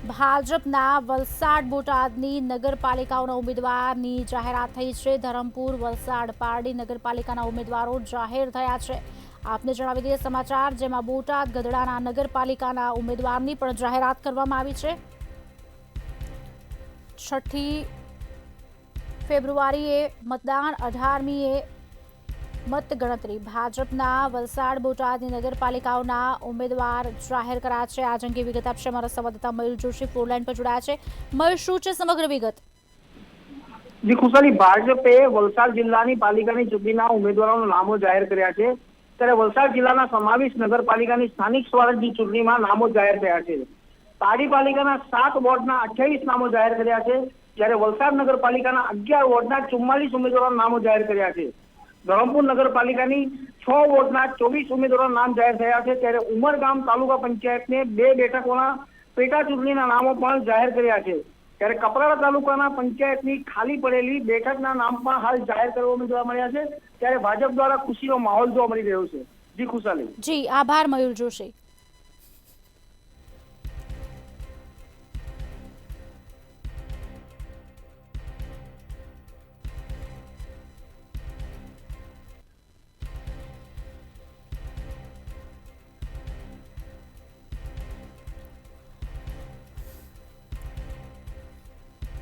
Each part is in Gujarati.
ભાજપના વલસાડ બોટાદની નગરપાલિકાઓના ઉમેદવારની જાહેરાત થઈ છે। ધરમપુર, વલસાડ, પારડી નગરપાલિકાના ઉમેદવારો જાહેર થયા છે। આપને જણાવી દઈએ સમાચાર, જેમાં બોટાદ ગઢડાના નગરપાલિકાના ઉમેદવારની પણ જાહેરાત કરવામાં આવી છે। 6મી ફેબ્રુઆરીએ મતદાન, 18મીએ મતગણતરી। ભાજપના વલસાડ બોટાદની નગરપાલિકાઓના ઉમેદવાર જાહેર કર્યા છે। આજ અંગે વિગત આપશે અમારા સંવાદદાતા મયુર જોશી ફોનલાઈન પર જોડાયા છે। મયુર, શું છે સમગ્ર વિગત? જી ખુશાલી, ભાજપે વલસાડ જિલ્લાની પાલિકાની ચૂંટણીના ઉમેદવારોના નામો જાહેર કર્યા છે। ત્યારે વલસાડ જિલ્લાના સમાવેશ નગરપાલિકાની સ્થાનિક સ્વરાજની ચૂંટણીમાં નામો જાહેર થયા છે। પારડી પાલિકાના 7 વોર્ડના 28 નામો જાહેર કર્યા છે, જ્યારે વલસાડ નગરપાલિકાના 11 વોર્ડના 44 ઉમેદવારોના નામો જાહેર કર્યા છે। ધરમપુર નગરપાલિકાની 6 વોર્ડના 24 ઉમેદવારોના નામ જાહેર થયા છે, ત્યારે ઉમરગામ તાલુકા પંચાયતને 2 બેઠકોના પેટા ચૂંટણીના નામો પણ જાહેર કર્યા છે। ત્યારે કપરાડા તાલુકાના પંચાયતની ખાલી પડેલી બેઠકના નામ પણ હાલ જાહેર કરવામાં મળ્યા છે। ત્યારે ભાજપ દ્વારા ખુશીનો માહોલ જોવા મળી રહ્યો છે। જી ખુશાલી। જી આભાર મયુર જોશી।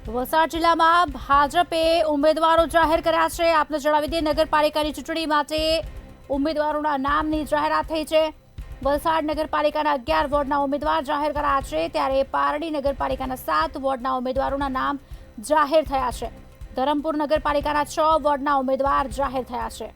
વલસાડ જિલ્લામાં ભાજપે ઉમેદવારો જાહેર કર્યા છે। આપને જણાવી દઈએ, નગરપાલિકાની ચૂંટણી માટે ઉમેદવારોના નામની જાહેરાત થઈ છે। વલસાડ નગરપાલિકાના 11 વોર્ડના ઉમેદવાર જાહેર કર્યા છે, ત્યારે પારડી નગરપાલિકાના 7 વોર્ડના ઉમેદવારોના નામ જાહેર થયા છે। ધરમપુર નગરપાલિકાના 6 વોર્ડના ઉમેદવાર જાહેર થયા છે।